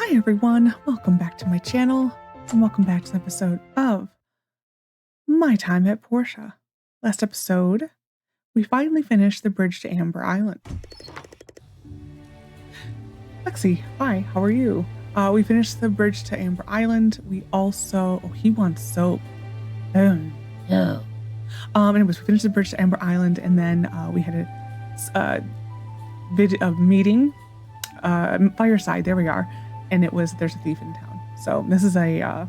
Hi everyone, welcome back to my channel, and welcome back to an episode of My Time at Portia. Last episode, we finally finished the bridge to Amber Island. Lexi, hi, how are you? We finished the bridge to Amber Island. We also, he wants soap. Oh no. Anyways, we finished the bridge to Amber Island, and then we had a meeting, fireside, there we are. And it was, there's a thief in town. So this is I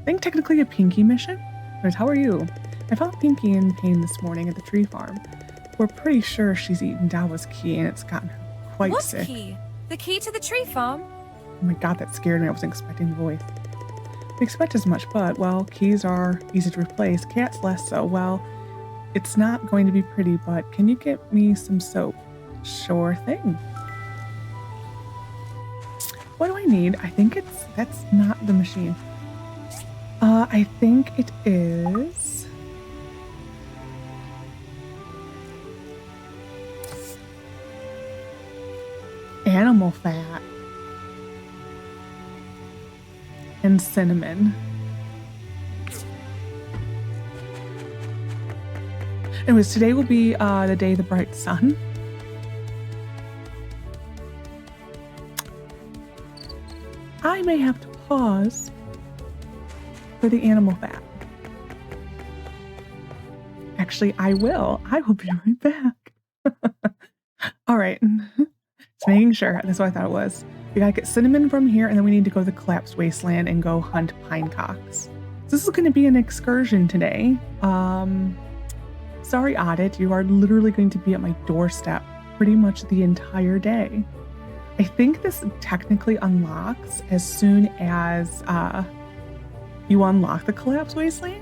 think technically a Pinkie mission. Anyways, how are you? I found Pinkie in pain this morning at the tree farm. We're pretty sure she's eaten Dawa's key and it's gotten her quite sick. What key? The key to the tree farm? Oh my god, that scared me. I wasn't expecting the voice. We expect as much, but, well, keys are easy to replace. Cats less so. Well, it's not going to be pretty, but can you get me some soap? Sure thing. What do I need? I think that's not the machine. I think it is. Animal fat. And cinnamon. Anyways, today will be the day of the bright sun. I may have to pause for the animal fat. Actually, I will. I will be right back. All right. Just making sure. That's what I thought it was. We gotta get cinnamon from here, and then we need to go to the collapsed wasteland and go hunt pinecocks. So this is going to be an excursion today. Sorry, Aadit, you are literally going to be at my doorstep pretty much the entire day. I think this technically unlocks as soon as you unlock the collapsed wasteland.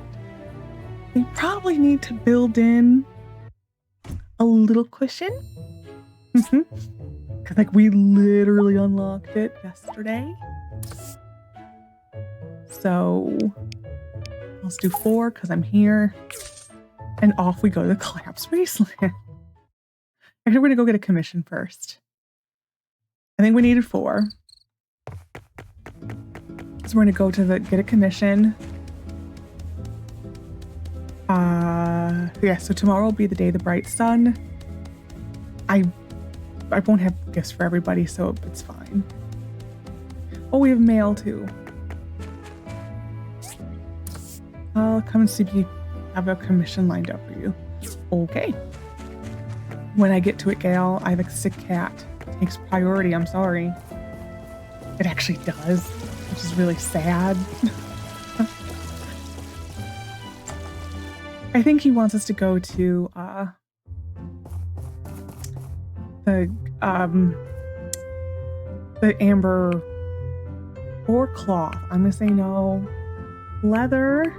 We probably need to build in a little cushion. Because like we literally unlocked it yesterday. So let's do 4 because I'm here. And off we go to the collapsed wasteland. Actually, we're going to go get a commission first. I think we needed 4. So we're going to go to get a commission. Yeah, so tomorrow will be the day of the bright sun. I won't have gifts for everybody, so it's fine. Oh, we have mail too. I'll come and see if you have a commission lined up for you. Okay. When I get to it, Gale, I have a sick cat. It takes priority, I'm sorry. It actually does, which is really sad. I think he wants us to go to the amber or cloth. I'm gonna say no. Leather,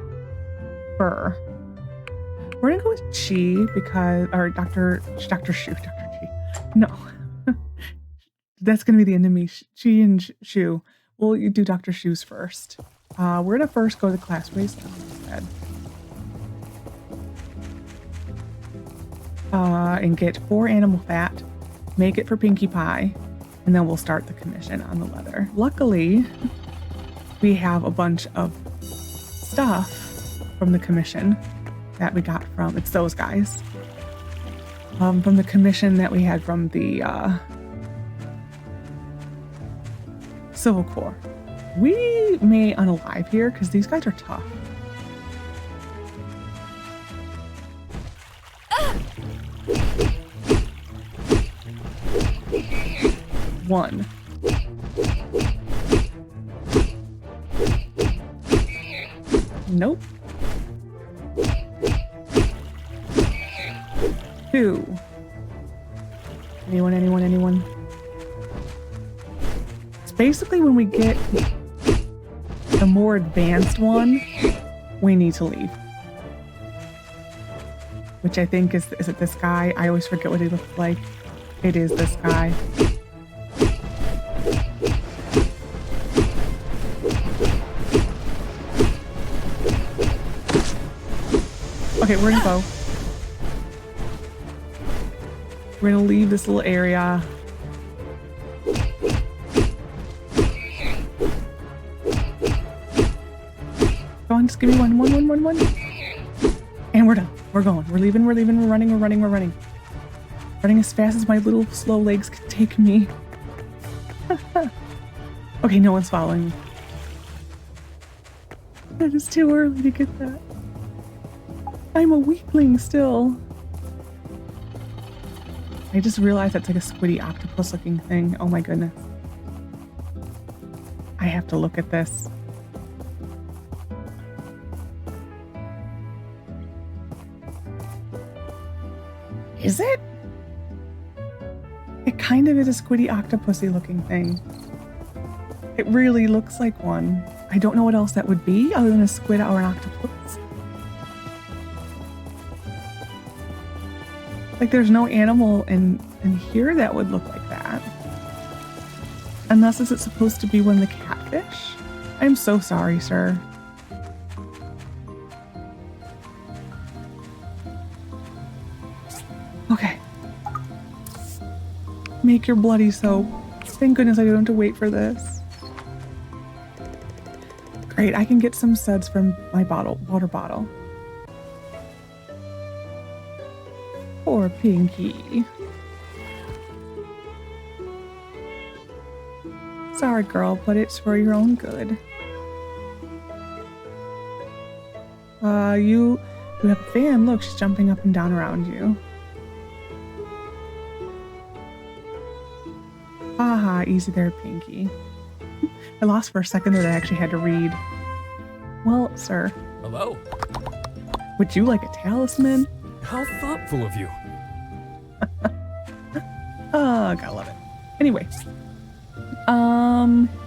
fur. We're gonna go with Chi because, or Dr. Shoe, Dr. Chi. No, that's gonna be the end of me. Chi and Shoe. We'll do Dr. Shoes first. We're gonna first go to the class wasteland instead. And get 4 animal fat. Make it for Pinkie Pie, and then we'll start the commission on the leather. Luckily, we have a bunch of stuff from the commission that we got from, it's those guys, from the commission that we had from the Civil Corps. We may unalive here because these guys are tough. One. Nope. 2. Anyone? It's basically when we get the more advanced one, we need to leave. Which I think is it this guy? I always forget what he looks like. It is this guy. Okay, we're gonna go. We're gonna leave this little area. on, just give me one. And we're done. We're going. We're leaving. We're running. Running as fast as my little slow legs can take me. Okay, no one's following me. That is too early to get that. I'm a weakling still. I just realized that's like a squiddy octopus looking thing. Oh my goodness. I have to look at this. Is it? It kind of is a squiddy octopusy looking thing. It really looks like one. I don't know what else that would be other than a squid or an octopus. Like there's no animal in here that would look like that. Unless is it supposed to be one of the catfish? I'm so sorry, sir. Okay. Make your bloody soap. Thank goodness I don't have to wait for this. Great, I can get some suds from my water bottle. Poor Pinkie. Sorry, girl, but it's for your own good. You have a fan. Look, she's jumping up and down around you. Haha, easy there, Pinkie. I lost for a second there that I actually had to read. Well, sir. Hello. Would you like a talisman? How thoughtful of you. Oh, gotta love it. Anyway.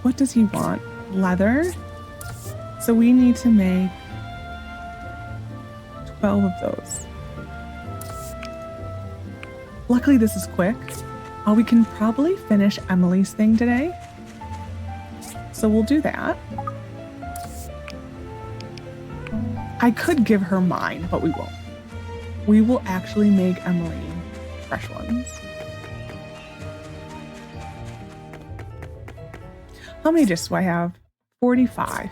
What does he want? Leather? So we need to make 12 of those. Luckily this is quick. We can probably finish Emily's thing today. So we'll do that. I could give her mine, but we won't. We will actually make Emily fresh ones. How many discs do I have? 45.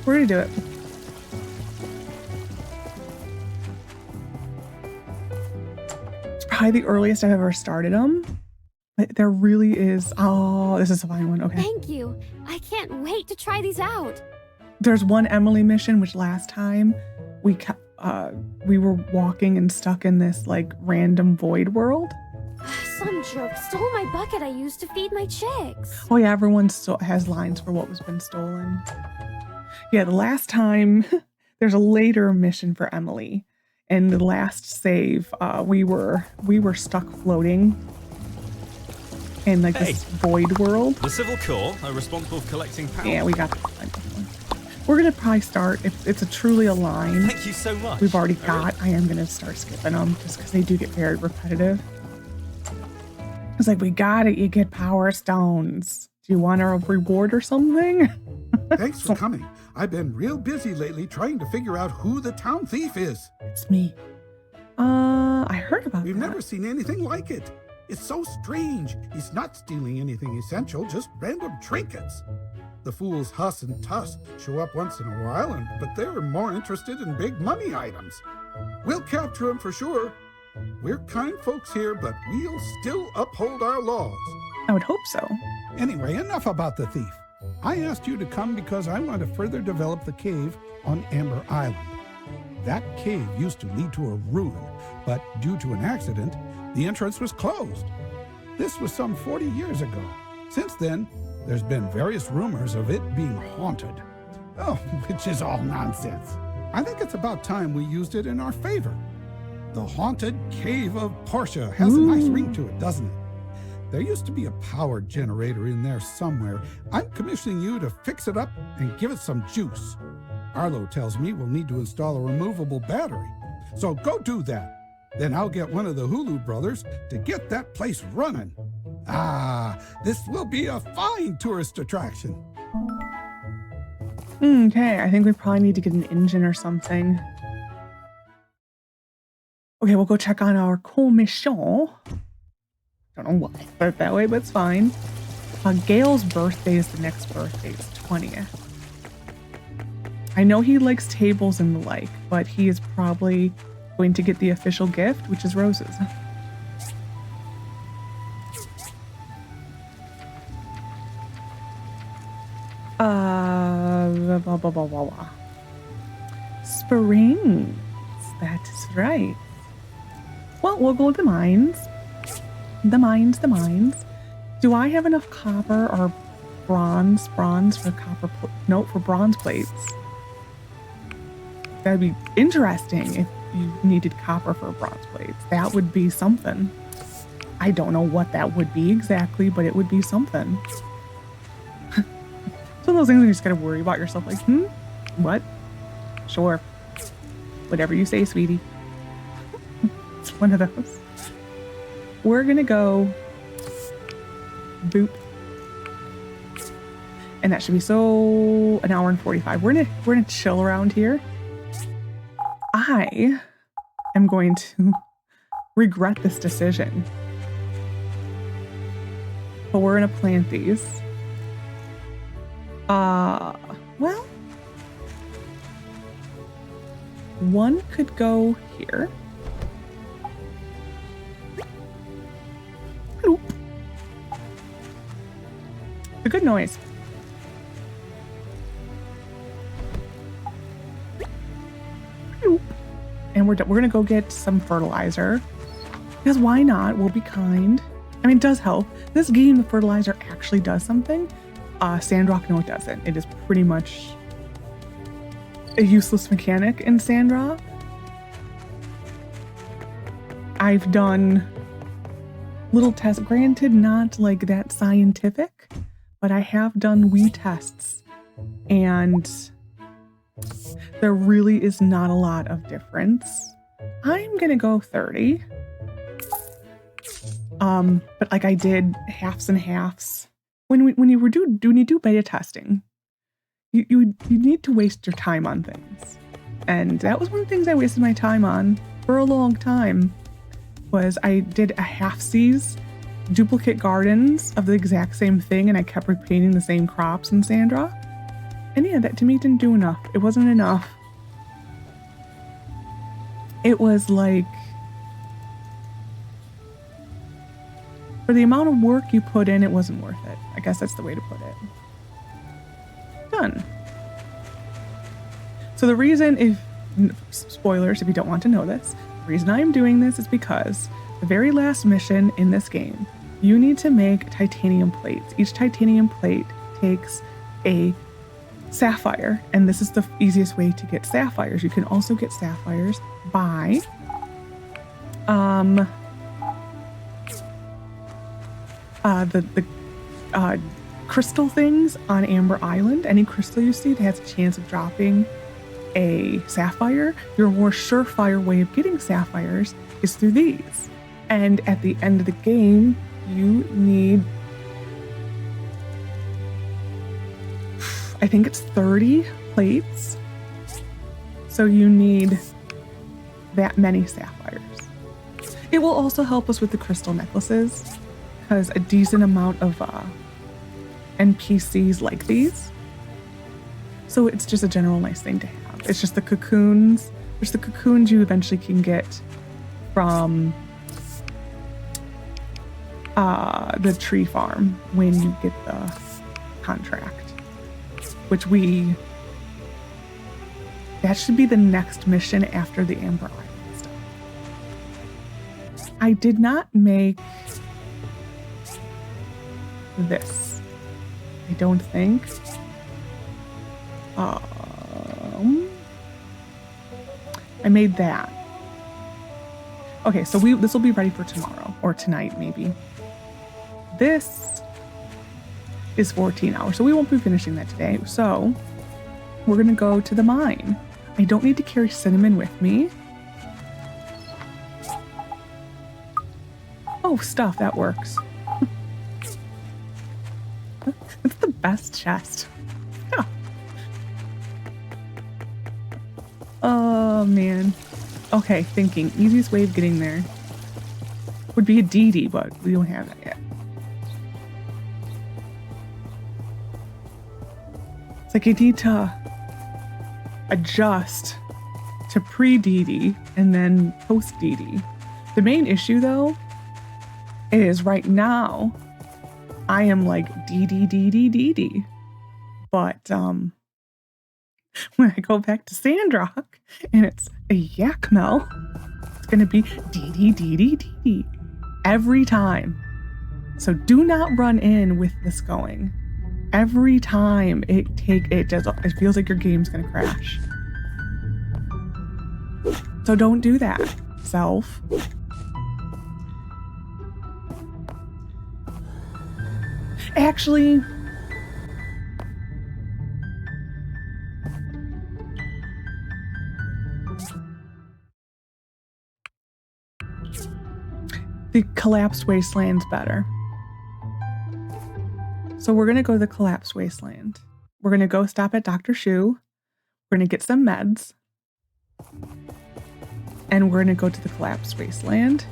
We're gonna do it. It's probably the earliest I've ever started them. But there really is. Oh, this is a fine one. Okay. Thank you. I can't wait to try these out. There's one Emily mission, which last time we were walking and stuck in this like random void world. Some jerk stole my bucket I used to feed my chicks. Oh yeah, everyone still has lines for what was been stolen. Yeah, the last time there's a later mission for Emily, and the last save, we were stuck floating in like this void world. The Civil Corps are responsible for collecting power. Yeah, we got this one. We're gonna probably start if it's a truly a line. Thank you so much. We've already got. I am gonna start skipping them just because they do get very repetitive. It's like, we got it. You get power stones. Do you want a reward or something? Thanks for coming. I've been real busy lately trying to figure out who the town thief is. It's me. I heard about We've that. never seen anything like it. It's so strange. He's not stealing anything essential, just random trinkets. The fools Huss and Tuss show up once in a while, but they're more interested in big money items. We'll capture him for sure. We're kind folks here, but we'll still uphold our laws. I would hope so. Anyway, enough about the thief. I asked you to come because I want to further develop the cave on Amber Island. That cave used to lead to a ruin, but due to an accident, the entrance was closed. This was some 40 years ago. Since then, there's been various rumors of it being haunted. Oh, which is all nonsense. I think it's about time we used it in our favor. The haunted cave of Portia has a nice ring to it, doesn't it? There used to be a power generator in there somewhere. I'm commissioning you to fix it up and give it some juice. Arlo tells me we'll need to install a removable battery. So go do that. Then I'll get one of the Hulu brothers to get that place running. Ah, this will be a fine tourist attraction. Okay, I think we probably need to get an engine or something. Okay, we'll go check on our commission. Don't know why I put it that way, but it's fine. Gale's birthday is the next birthday. It's 20th. I know he likes tables and the like, but he is probably going to get the official gift, which is roses. Blah, blah, blah, blah, blah. Springs. That is right. Well, we'll go to the mines. The mines. Do I have enough copper or bronze? Bronze for copper? No, for bronze plates. That'd be interesting if you needed copper for bronze plates. That would be something. I don't know what that would be exactly, but it would be something. Some of those things you just gotta worry about yourself, like, what? Sure. Whatever you say, sweetie. It's one of those. We're gonna go boop. And that should be so an hour and 45. We're gonna chill around here. I am going to regret this decision. But we're gonna plant these. Well, one could go here. Bloop. A good noise. Bloop. And we're gonna go get some fertilizer. Because why not? We'll be kind. I mean, it does help. This game, the fertilizer actually does something. Sandrock, no, it doesn't. It is pretty much a useless mechanic in Sandrock. I've done little tests, granted not like that scientific, but I have done wee tests, and there really is not a lot of difference. I'm gonna go 30. But like I did halves and halves. When you do beta testing, you need to waste your time on things. And that was one of the things I wasted my time on for a long time, was I did a half-seas duplicate gardens of the exact same thing, and I kept repeating the same crops in Sandra. And yeah, that to me didn't do enough. It wasn't enough. It was like, for the amount of work you put in, it wasn't worth it. I guess that's the way to put it. Done. So the reason, if spoilers, if you don't want to know this, the reason I'm doing this is because the very last mission in this game, you need to make titanium plates. Each titanium plate takes a sapphire, and this is the easiest way to get sapphires. You can also get sapphires by the crystal things on Amber Island. Any crystal you see that has a chance of dropping a sapphire, your more surefire way of getting sapphires is through these. And at the end of the game, you need, I think it's 30 plates. So you need that many sapphires. It will also help us with the crystal necklaces, because a decent amount of NPCs like these. So it's just a general nice thing to have. It's just the cocoons. There's the cocoons you eventually can get from the tree farm when you get the contract, which that should be the next mission after the Amber Island stuff. I did not make this, I don't think. I made that. Okay, so this will be ready for tomorrow or tonight maybe. This is 14 hours, so we won't be finishing that today. So we're gonna go to the mine. I don't need to carry cinnamon with me. Oh, stuff, that works. It's the best chest. Yeah. Oh, man. Okay, thinking. Easiest way of getting there would be a DD, but we don't have that yet. It's like you need to adjust to pre-DD and then post-DD. The main issue, though, is right now I am like DD. But when I go back to Sandrock and it's a Yakmel, it's going to be DD every time. So do not run in with this going. Every time it feels like your game's going to crash. So don't do that, self. Actually, the collapsed wasteland's better. So we're going to go to the collapsed wasteland. We're going to go stop at Dr. Shu. We're going to get some meds. And we're going to go to the collapsed wasteland.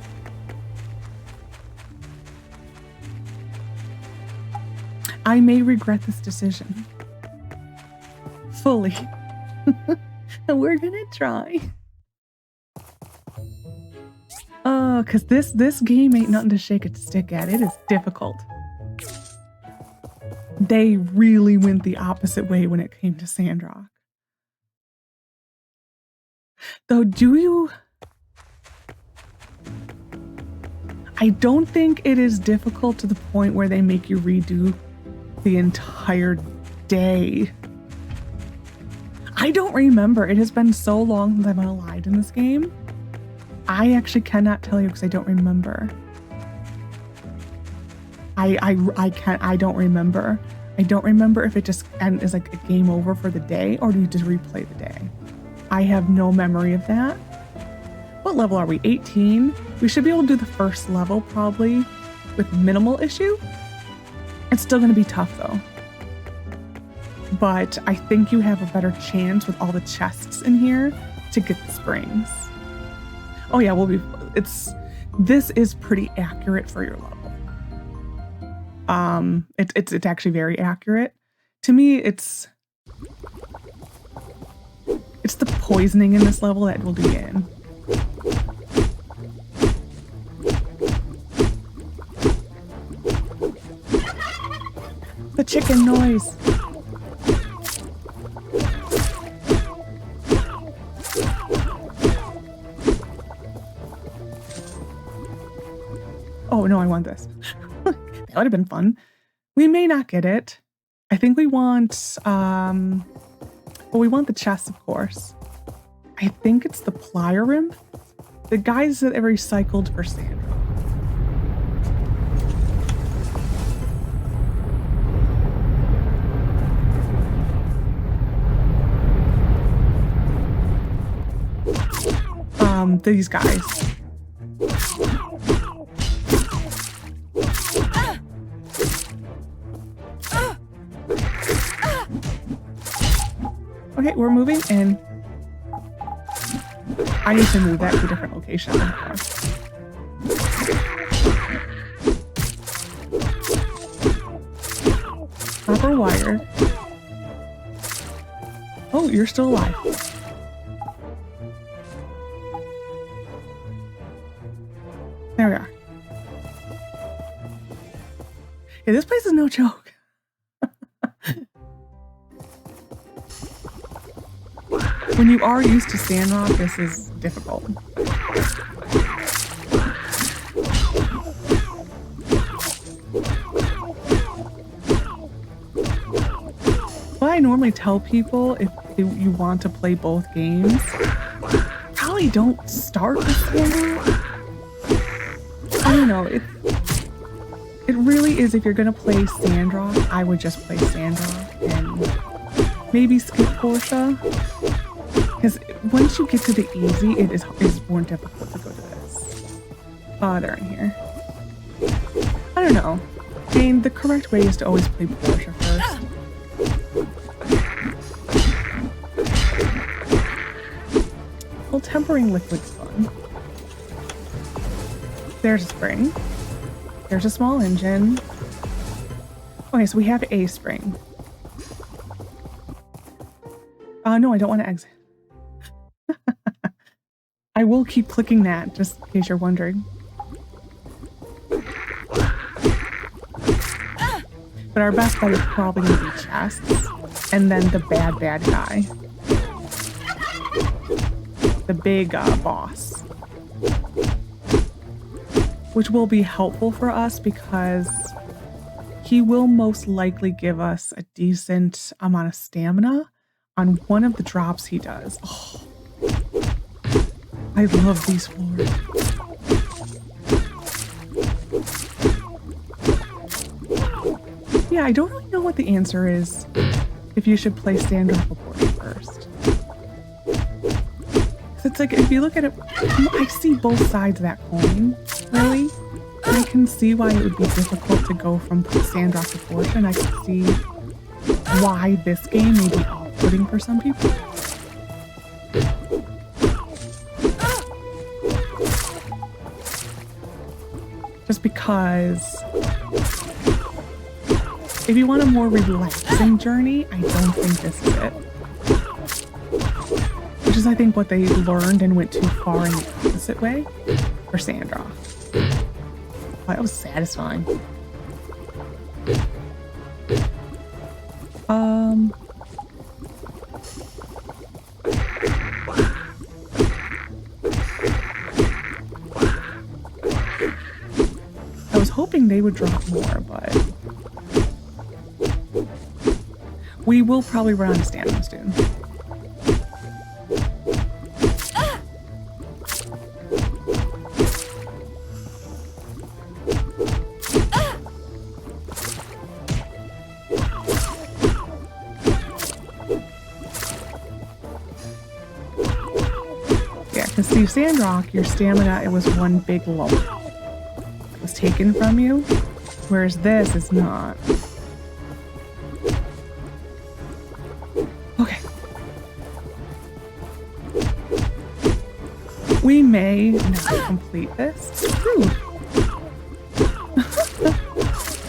I may regret this decision. Fully. And we're going to try. Because this game ain't nothing to shake a stick at. It is difficult. They really went the opposite way when it came to Sandrock. Though, I don't think it is difficult to the point where they make you redo the entire day. I don't remember. It has been so long since I've been alive in this game. I actually cannot tell you because I don't remember. I don't remember. I don't remember if it just is like a game over for the day or do you just replay the day? I have no memory of that. What level are we? 18? We should be able to do the first level probably with minimal issue. It's still going to be tough though. But I think you have a better chance with all the chests in here to get the springs. Oh yeah, this is pretty accurate for your level. It's actually very accurate. To me, it's the poisoning in this level that will do you in. The chicken noise. Oh no, I want this. That would have been fun. We may not get it. I think we want, we want the chest, of course. I think it's the Plier-Imp. The guys that are recycled for Sandra. These guys. Okay, we're moving in. I need to move that to a different location. Copper wire. Oh, you're still alive. There we are. Yeah, this place is no joke. When you are used to Sandrock, this is difficult. What I normally tell people if you want to play both games, probably don't start with Sandrock. I don't know, it really is, if you're gonna play Sandrock, I would just play Sandrock and maybe skip Portia. Because once you get to the easy, it is more difficult to go to this. Oh, they're in here. I don't know. I mean, the correct way is to always play Portia first. Well, tempering liquid's fun. There's a spring. There's a small engine. Okay, so we have a spring. No, I don't want to exit. I will keep clicking that, just in case you're wondering. But our best bet is probably going to be chests, and then the bad guy. The big boss. Which will be helpful for us because he will most likely give us a decent amount of stamina on one of the drops he does. Oh, I love these floors. Yeah, I don't really know what the answer is if you should play Sandra or Portia first. It's like, if you look at it, I see both sides of that coin, really. And I can see why it would be difficult to go from Sandra to Portia, and I can see why this game may be off-putting for some people. Just because if you want a more relaxing journey, I don't think this is it. Which is, I think, what they learned and went too far in the opposite way for Sandra. Oh, that was satisfying. I was hoping they would drop more, but we will probably run out of stamina soon. Yeah, because see, Sandrock, your stamina, it was one big lump. It was taken from you, whereas this is not. Okay. We may not complete this. Rude.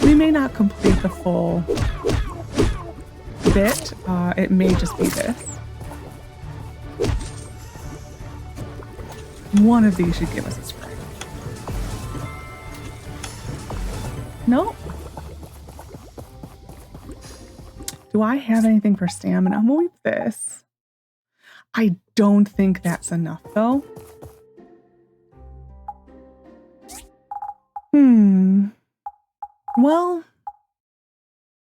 We may not complete the full bit. It may just be this. One of these should give us a spray. No? Do I have anything for stamina? I'm gonna leave this. I don't think that's enough, though. Well,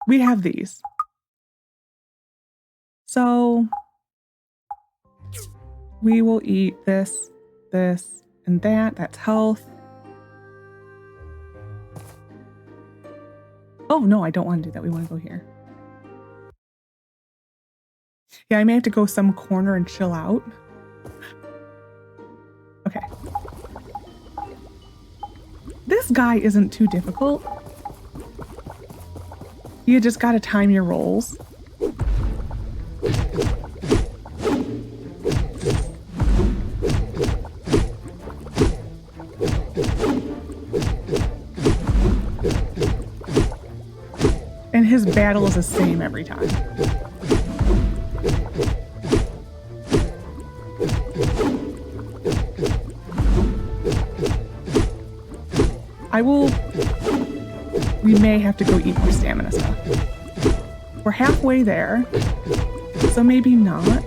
we have these. So we will eat this, this, and that. That's health. Oh, no, I don't want to do that. We want to go here. Yeah, I may have to go some corner and chill out. Okay. This guy isn't too difficult. You just gotta time your rolls. And his battle is the same every time. We may have to go eat more stamina stuff. We're halfway there, so maybe not.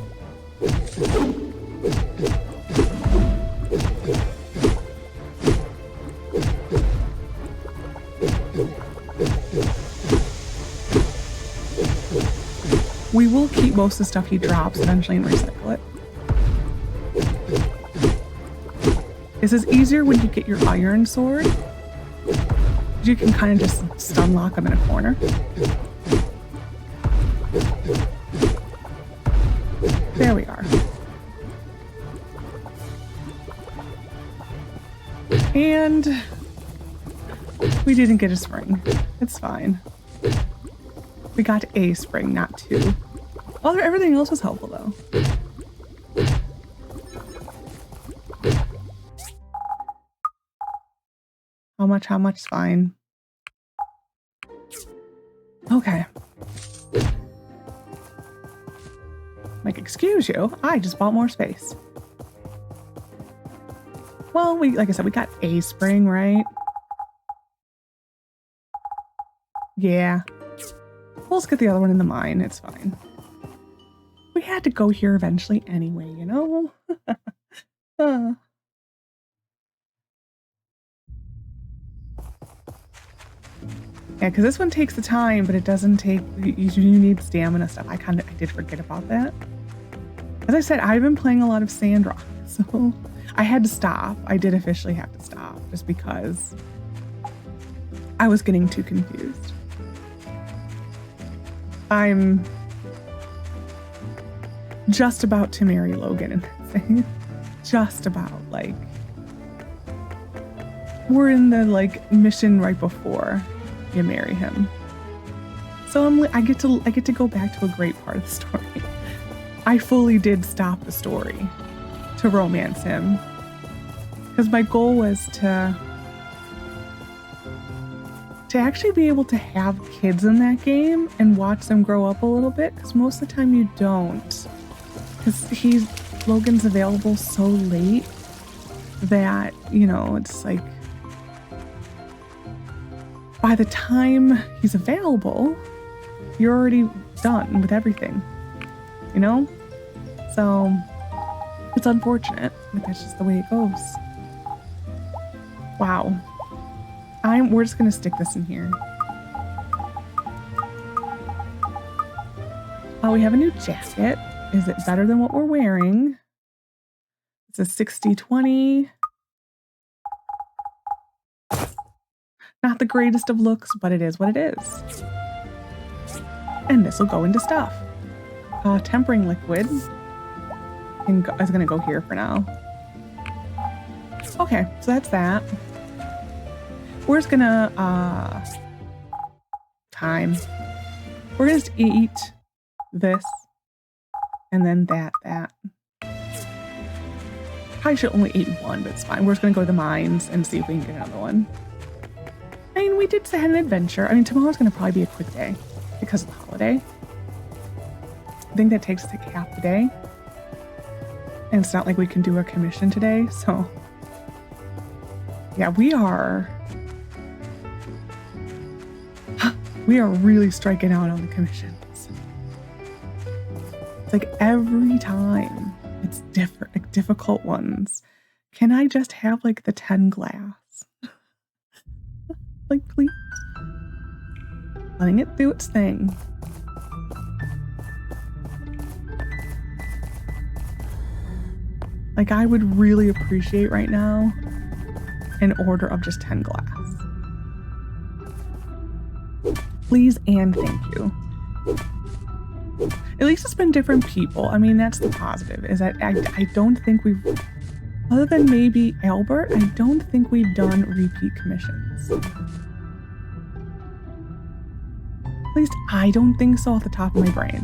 We will keep most of the stuff he drops eventually and recycle it. This is easier when you get your iron sword. You can kind of just stun lock him in a corner. There we are. And we didn't get a spring. It's fine. We got a spring, not two. Everything else was helpful, though. How much is fine. Okay. Like, excuse you, I just bought more space. Well, like I said, we got a spring, right? Yeah. We'll just get the other one in the mine. It's fine. We had to go here eventually anyway, you know? Yeah, because this one takes the time, but it doesn't take, you need stamina stuff. I did forget about that. As I said, I've been playing a lot of Sandrock, so I had to stop. I did officially have to stop just because I was getting too confused. I'm just about to marry Logan in that thing. Just about, like, we're in the, like, mission right before you marry him. So I get to go back to a great part of the story. I fully did stop the story to romance him because my goal was to actually be able to have kids in that game and watch them grow up a little bit, because most of the time you don't, because Logan's available so late that, you know, it's like by the time he's available, you're already done with everything, you know? So it's unfortunate, but that's just the way it goes. Wow. We're just gonna stick this in here. Oh, we have a new jacket. Is it better than what we're wearing? It's a 60-20. Not the greatest of looks, but it is what it is. And this will go into stuff. Tempering liquid is gonna go here for now. Okay, so that's that. We're just gonna, we're gonna just eat this and then that. I should only eat one, but it's fine. We're just gonna go to the mines and see if we can get another one. I mean, we did have an adventure. I mean, tomorrow's gonna probably be a quick day because of the holiday. I think that takes like half the day. And it's not like we can do a commission today, so. Yeah, we are really striking out on the commissions. It's like every time it's different, like difficult ones. Can I just have like the 10 glass? Like, please. Letting it do its thing. Like, I would really appreciate right now an order of just 10 glass. Please and thank you. At least it's been different people. I mean, that's the positive, is that I don't think we've, other than maybe Albert, I don't think we've done repeat commissions. At least I don't think so off the top of my brain.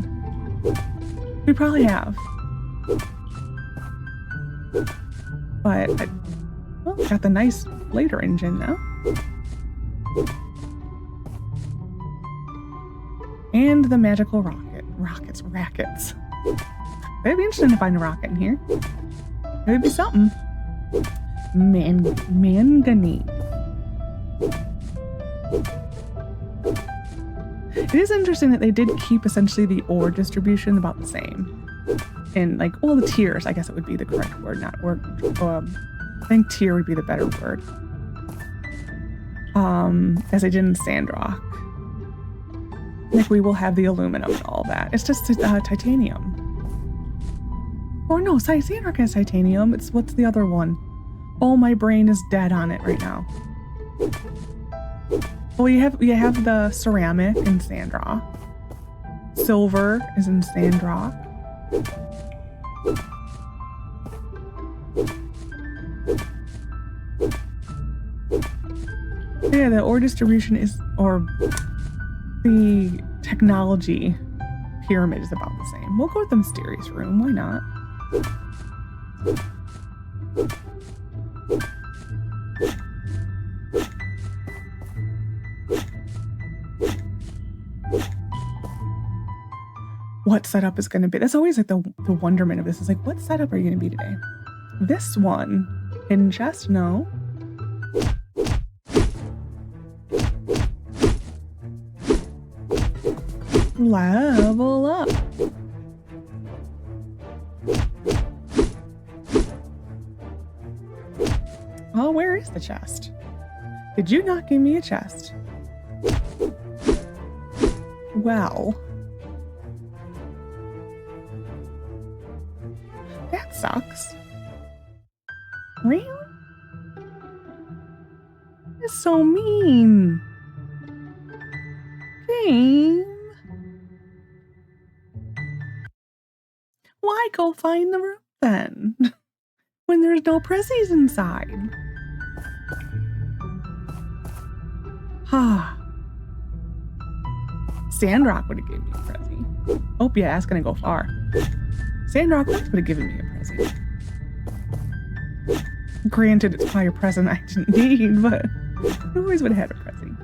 We probably have. But, well, got the nice later engine now. And the magical rackets. It'd be interesting to find a rocket in here. It would be something. Manganese. It is interesting that they did keep essentially the ore distribution about the same. And like, well, the tiers, I guess it would be the correct word, not word. I think tier would be the better word. As I did in Sandrock. Like, we will have the aluminum and all that. It's just titanium. Or no, Sandrock has titanium. What's the other one? Oh, my brain is dead on it right now. Well, you have the ceramic in Sandrock. Silver is in Sandrock. Yeah, the ore distribution is, or the technology pyramid is about the same. We'll go with the mysterious room. Why not? what setup is going to be. That's always like the wonderment of this is like, what setup are you going to be today? This one, hidden chest, no. Level up. Oh, where is the chest? Did you not give me a chest? Well, that sucks. Really? That's so mean. Game. Why go find the room then? When there's no prezzies inside. Ah. Sandrock would have given me a prezzie. Oh yeah, that's gonna go far. Sandrock would have given me a prezzie. Granted, it's probably a present I didn't need, but I always would have had a prezzie.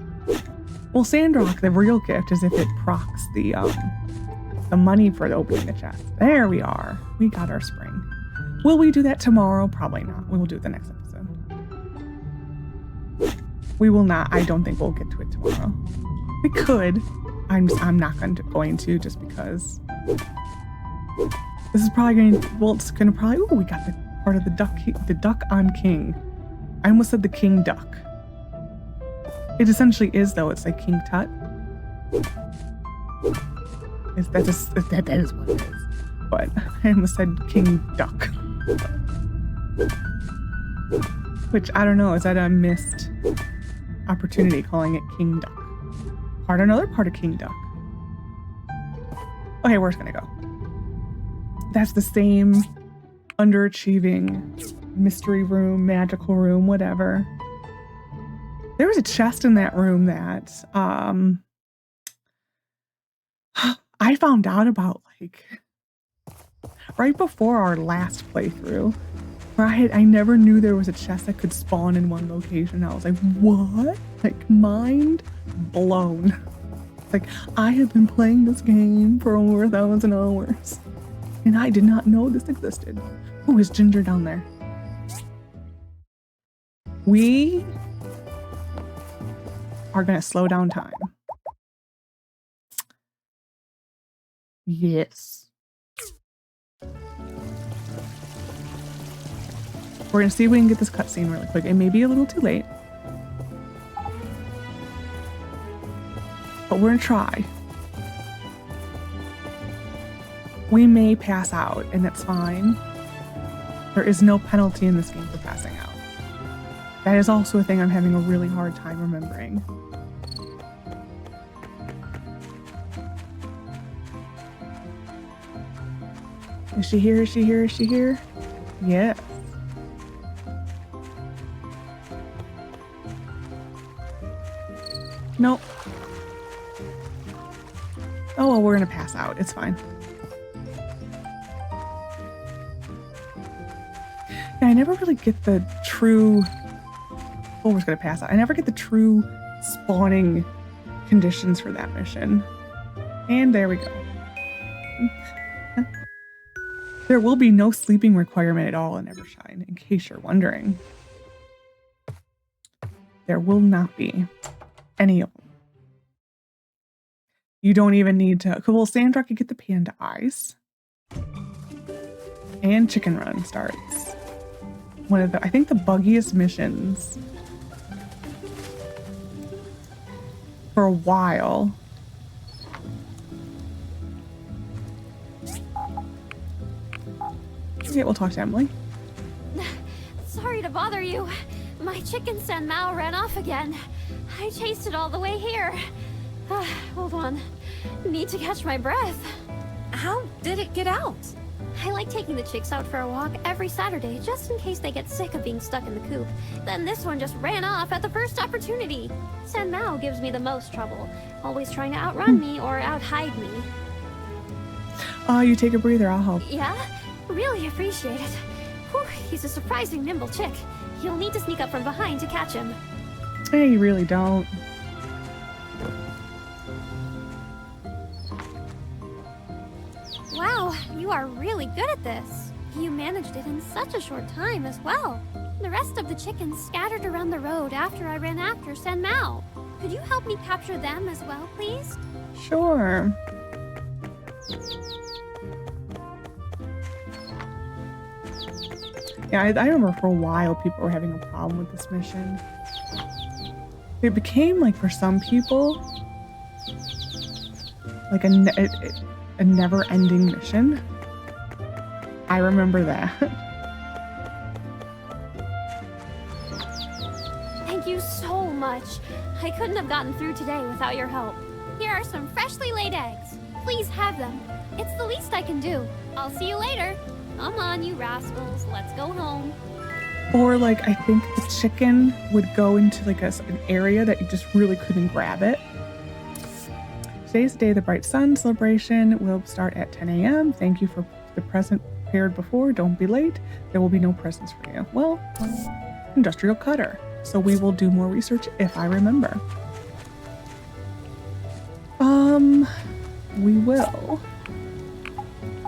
Well, Sandrock, the real gift is if it procs the money for opening the chest. There we are. We got our spring. Will we do that tomorrow? Probably not. We will do it the next episode. We will not. I don't think we'll get to it tomorrow. We could. I'm not going to just because this is probably going to, well, it's going to probably, oh, we got the part of the duck on king. I almost said the king duck. It essentially is, though. It's like King Tut. That is what it is. But I almost said King Duck. Which, I don't know, is that a missed opportunity calling it King Duck? Another part of King Duck. Okay, where's it gonna go? That's the same underachieving mystery room, magical room, whatever. There was a chest in that room that I found out about like right before our last playthrough, where I never knew there was a chest that could spawn in one location. I was like, what? Like, mind blown. It's like, I have been playing this game for over 1,000 hours, and I did not know this existed. Oh, is Ginger down there? We are gonna slow down time. Yes. We're gonna see if we can get this cutscene really quick. It may be a little too late, but we're gonna try. We may pass out, and that's fine. There is no penalty in this game for passing out. That is also a thing I'm having a really hard time remembering. Is she here? Is she here? Is she here? Yes. Nope. Oh, well, we're gonna pass out. It's fine. Yeah, I never really get the true... Oh, we're gonna pass out. I never get the true spawning conditions for that mission. And there we go. There will be no sleeping requirement at all in Evershine, in case you're wondering. There will not be any of them. You don't even need to... Well, Sandra could get the panda eyes. And Chicken Run starts. One of the, I think, the buggiest missions for a while. Okay, we'll talk to Emily. Sorry to bother you. My chicken Sen Mao ran off again. I chased it all the way here. Hold on. Need to catch my breath. How did it get out? I like taking the chicks out for a walk every Saturday, just in case they get sick of being stuck in the coop. Then this one just ran off at the first opportunity. Sen Mao gives me the most trouble, always trying to outrun me or outhide me. You take a breather, I'll help. Yeah? Really appreciate it. Whew, he's a surprising nimble chick. You'll need to sneak up from behind to catch him. Hey, you really don't. Wow, you are really good at this. You managed it in such a short time as well. The rest of the chickens scattered around the road after I ran after Sen Mao. Could you help me capture them as well, please? Sure. Yeah, I remember for a while people were having a problem with this mission. It became, like, for some people, like a never-ending mission. I remember that. Thank you so much. I couldn't have gotten through today without your help. Here are some freshly laid eggs. Please have them. It's the least I can do. I'll see you later. Come on, you rascals. Let's go home. Or, like, I think the chicken would go into, like, an area that you just really couldn't grab it. Today's the day of the Bright Sun celebration will start at 10 a.m. Thank you for the present prepared before. Don't be late. There will be no presents for you. Well, industrial cutter. So we will do more research if I remember. We will.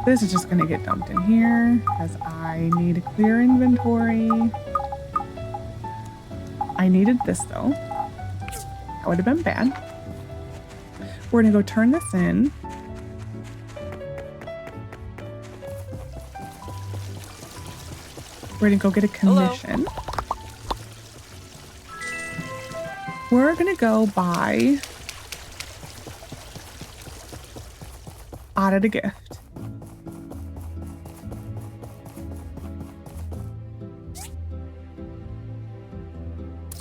This is just going to get dumped in here because I need a clear inventory. I needed this though. That would have been bad. We're going to go turn this in. We're going to go get a commission. We're going to go buy Aadit a gift.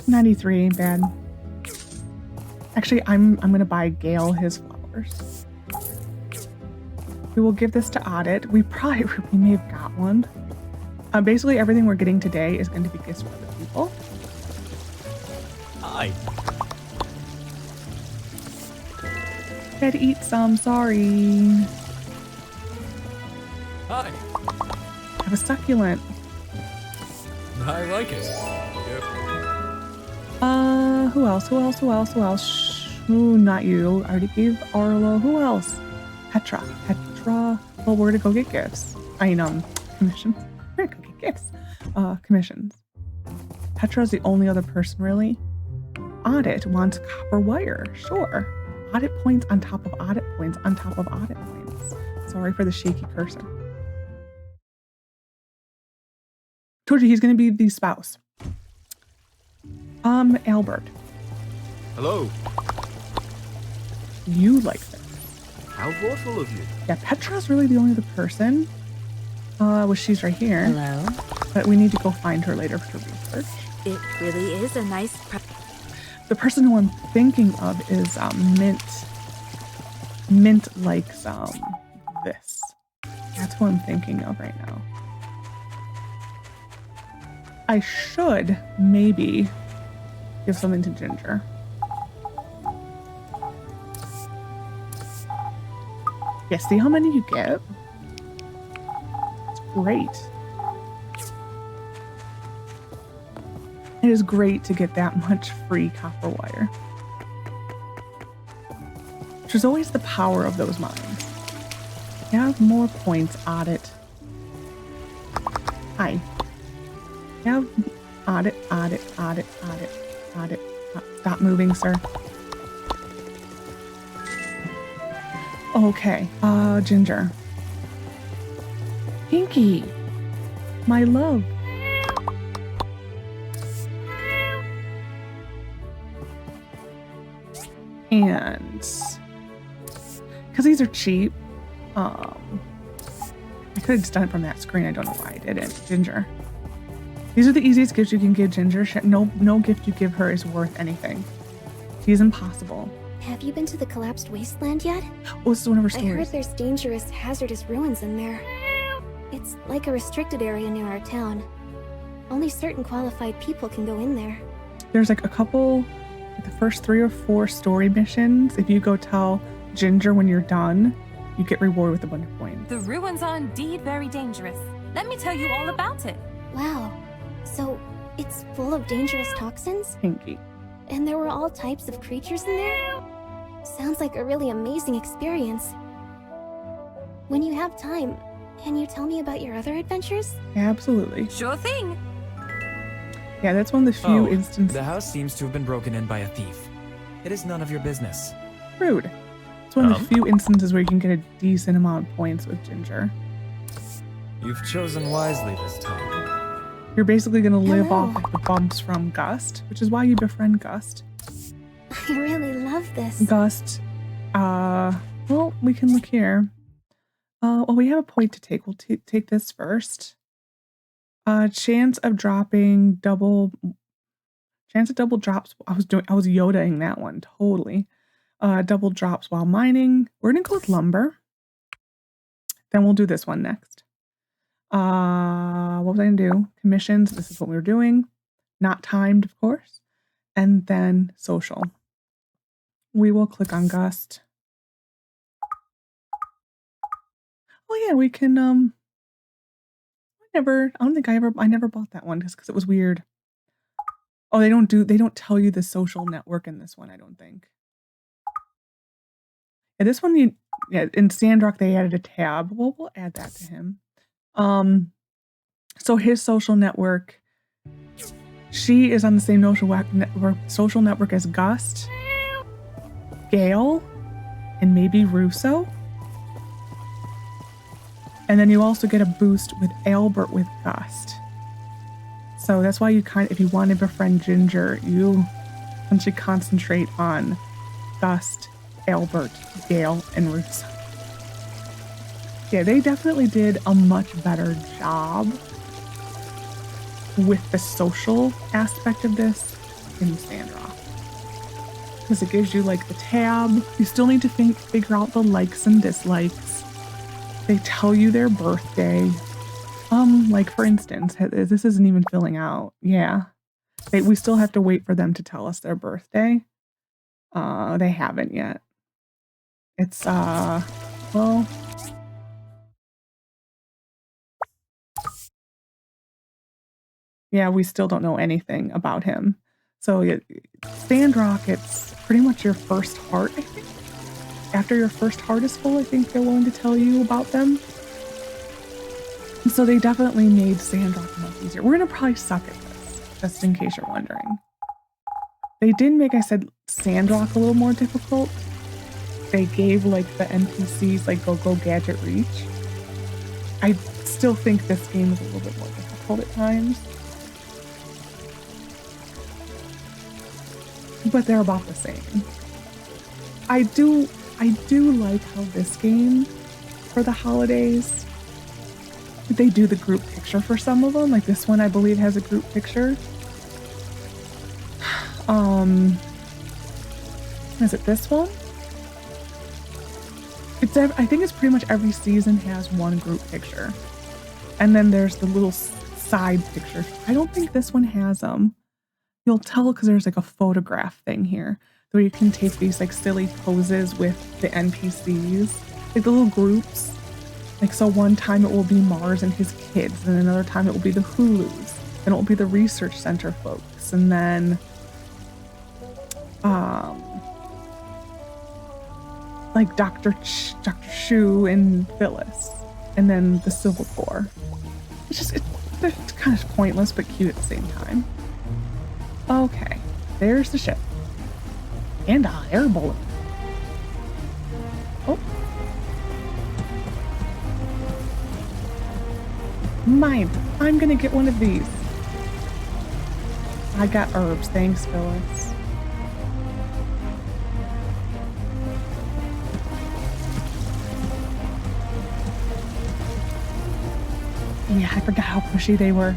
$93 ain't bad. Actually, I'm gonna buy Gale his flowers. We will give this to Aadit. We may have got one. Basically, everything we're getting today is going to be gifts for other people. Hi. Had to eat some. Sorry. Hi. Have a succulent. I like it. Yep. Who else? Who else? Who else? Who else? Shh. Ooh, not you. I already gave Arlo. Who else? Petra. Well, we're gonna go get gifts. Commissions. We're gonna go get gifts. Commissions. Petra's the only other person, really. Aadit wants copper wire. Sure. Aadit points on top of Aadit points on top of Aadit points. Sorry for the shaky cursor. Told you he's gonna be the spouse. Albert. Hello. You like this. How thoughtful of you. Yeah, Petra's really the only other person. Well, she's right here. Hello. But we need to go find her later for research. It really is a nice The person who I'm thinking of is Mint. Mint likes this. That's who I'm thinking of right now. I should maybe give something to Ginger. Yeah, see how many you get? It's great. It is great to get that much free copper wire. Which is always the power of those mines. You have more points, Aadit. Hi. You have Aadit. Stop moving, sir. Okay, Ginger. Pinkie, my love. And because these are cheap, I could have just done it from that screen. I don't know why I didn't. Ginger. These are the easiest gifts you can give Ginger. No gift you give her is worth anything. She's impossible. Have you been to the collapsed Wasteland yet? Oh, this is one of her I heard stories. there's dangerous, hazardous ruins in there. It's like a restricted area near our town. Only certain qualified people can go in there. There's like a couple, the first 3 or 4 story missions. If you go tell Ginger when you're done, you get rewarded with a bunch of points. The ruins are indeed very dangerous. Let me tell you all about it. Wow. So, it's full of dangerous toxins? Pinkie. And there were all types of creatures in there? Sounds like a really amazing experience. When you have time, can you tell me about your other adventures? Absolutely. Sure thing. Yeah, that's one of the few Oh, instances. the house seems to have been broken in by a thief. It is none of your business. Rude. It's one of the few instances where you can get a decent amount of points with Ginger. You've chosen wisely this time. You're basically going to live Hello. off of the bumps from Gust, which is why you befriend Gust. I really love this. Gust, well, we can look here. Well, we have a point to take. We'll take this first. Chance of double drops. I was Yodaing that one totally. Double drops while mining. We're gonna go with lumber. Then we'll do this one next. What was I gonna do? Commissions. This is what we were doing. Not timed, of course. And then social. We will click on Gust. Oh yeah, we can I never bought that one just because it was weird. Oh, they don't tell you the social network in this one, I don't think. Yeah, this one in Sandrock they added a tab. Well, we'll add that to him. So his social network, she is on the same social network as Gust, Gale, and maybe Russo. And then you also get a boost with Albert with Gust. So that's why you if you want to befriend Ginger, you essentially concentrate on Gust, Albert, Gale, and Russo. Yeah, they definitely did a much better job with the social aspect of this in Sandrock. Because it gives you like the tab. You still need to figure out the likes and dislikes. They tell you their birthday. Like for instance, this isn't even filling out. Yeah. We still have to wait for them to tell us their birthday. They haven't yet. It's, well. Yeah, we still don't know anything about him. So Sandrock, it's pretty much your first heart, I think. After your first heart is full, I think they're willing to tell you about them. So they definitely made Sandrock much easier. We're going to probably suck at this, just in case you're wondering. They did make, I said, Sandrock a little more difficult. They gave, like, the NPCs, like, go gadget reach. I still think this game is a little bit more difficult at times. But they're about the same. I do like how this game, for the holidays, they do the group picture for some of them. Like this one, I believe, has a group picture. Is it this one? I think it's pretty much every season has one group picture. And then there's the little side pictures. I don't think this one has them. You'll tell because there's like a photograph thing here where you can take these like silly poses with the NPCs, like the little groups. Like, so one time it will be Mars and his kids, and another time it will be the Hulus, then it will be the research center folks, and then like Dr. Shu and Phyllis, and then the Civil Corps. It's kind of pointless but cute at the same time. Okay, there's the ship. And a air bullet. Oh. Mine. I'm gonna get one of these. I got herbs. Thanks, Phyllis. Yeah, I forgot how pushy they were.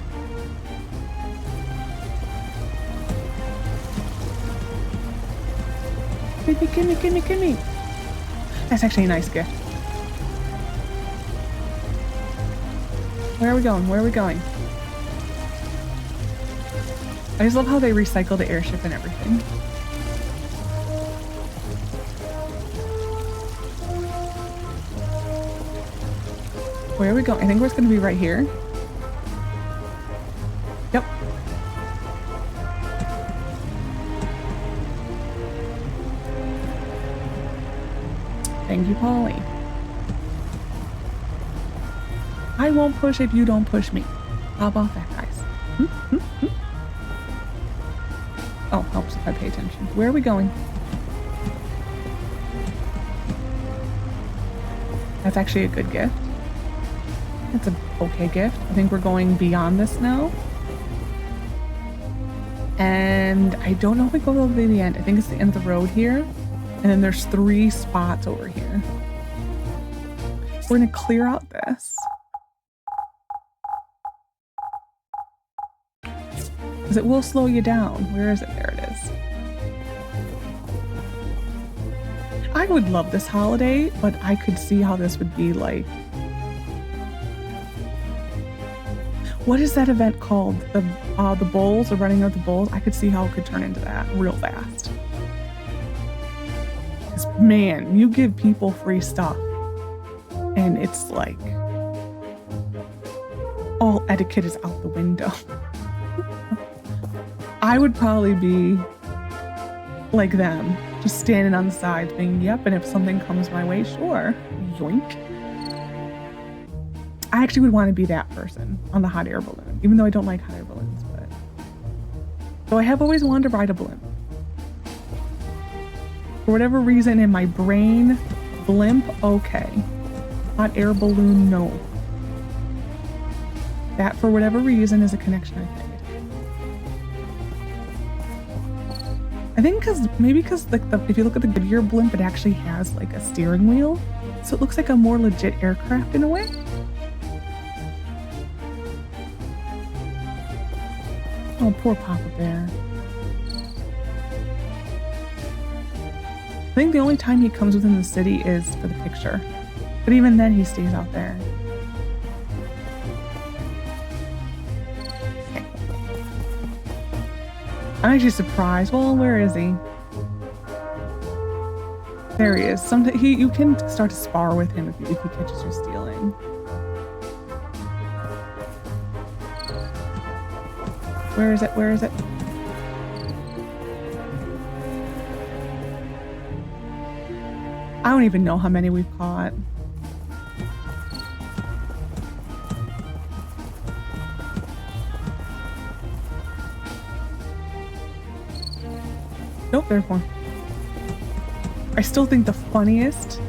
Gimme. That's actually a nice gift. Where are we going? I just love how they recycle the airship and everything. Where are we going? I think we're going to be right here. Yep. Thank you, Polly. I won't push if you don't push me. How about that, guys? Oh, helps if I pay attention. Where are we going? That's actually a good gift. That's an okay gift. I think we're going beyond this now. And I don't know if we go all the way to the end. I think it's the end of the road here. And then there's 3 spots over here. We're gonna clear out this. Because it will slow you down. Where is it? There it is. I would love this holiday, but I could see how this would be like. What is that event called? The bowls, or running of the bowls? I could see how it could turn into that real fast. Because man, you give people free stuff, and it's like all etiquette is out the window. I would probably be like them, just standing on the side being, yep, and if something comes my way, sure, yoink. I actually would want to be that person on the hot air balloon, even though I don't like hot air balloons, but. So I have always wanted to ride a balloon. For whatever reason in my brain, blimp, okay. Hot air balloon, no. That, for whatever reason, is a connection I think. I think because like if you look at the Goodyear blimp, it actually has like a steering wheel, so it looks like a more legit aircraft in a way. Oh, poor Papa Bear. I think the only time he comes within the city is for the picture, but even then he stays out there. I'm actually surprised. Well, where is he? There he is. Sometimes you can start to spar with him if he catches you stealing. Where is it? Where is it? I don't even know how many we've caught. Nope, there's one. I still think the funniest.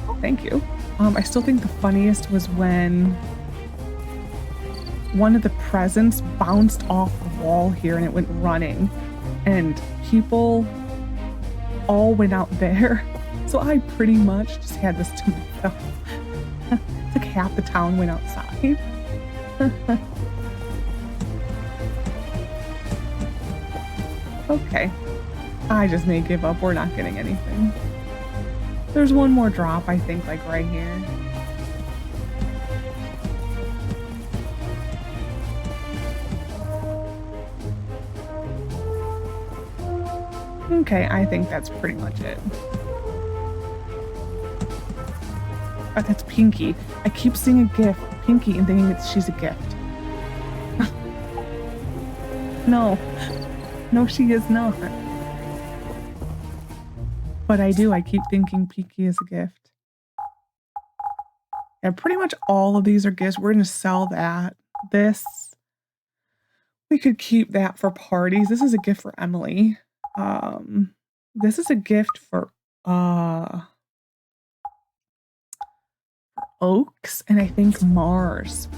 Oh, thank you. I still think the funniest was when one of the presents bounced off the wall here and it went running, and people all went out there. So I pretty much just had this to myself. It's like half the town went outside. Okay. I just may give up. We're not getting anything. There's one more drop, I think, like right here. Okay, I think that's pretty much it. Oh, that's Pinkie. I keep seeing a gift, Pinkie, and thinking she's a gift. No. No, she is not. But I do. I keep thinking Pinkie is a gift. Yeah, pretty much all of these are gifts. We're going to sell that. This, we could keep that for parties. This is a gift for Emily. This is a gift for Oaks and I think Mars.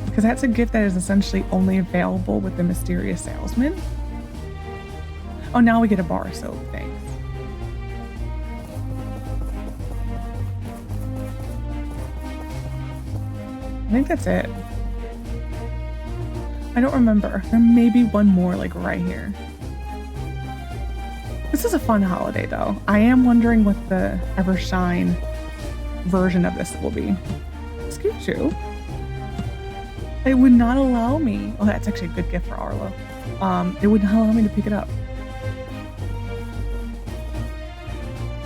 Because that's a gift that is essentially only available with the mysterious salesman. Oh, now we get a bar soap. Thanks. I think that's it. I don't remember. There may be one more like right here. This is a fun holiday though. I am wondering what the Evershine version of this will be. Excuse you. It would not allow me. Oh, that's actually a good gift for Arlo. It would not allow me to pick it up.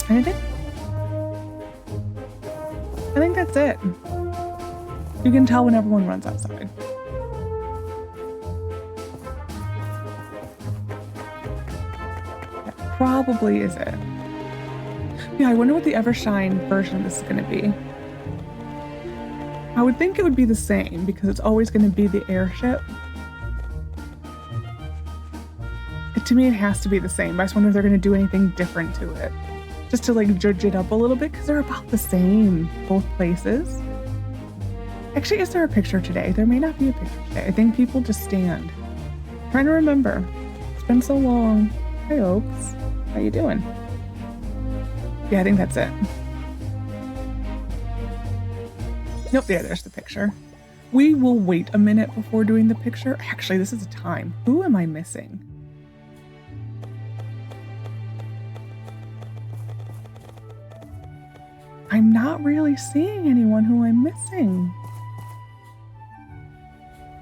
Anything? I think that's it. You can tell when everyone runs outside. probably is it. Yeah, I wonder what the Evershine version of this is going to be. I would think it would be the same because it's always going to be the airship. To me, it has to be the same, but I just wonder if they're going to do anything different to it. Just to like judge it up a little bit because they're about the same, both places. Actually, is there a picture today? There may not be a picture today. I think people just stand. I'm trying to remember. It's been so long. Hi, Oaks. How you doing? Yeah, I think that's it. Nope, there's the picture. We will wait a minute before doing the picture. Actually, this is a time. Who am I missing? I'm not really seeing anyone who I'm missing.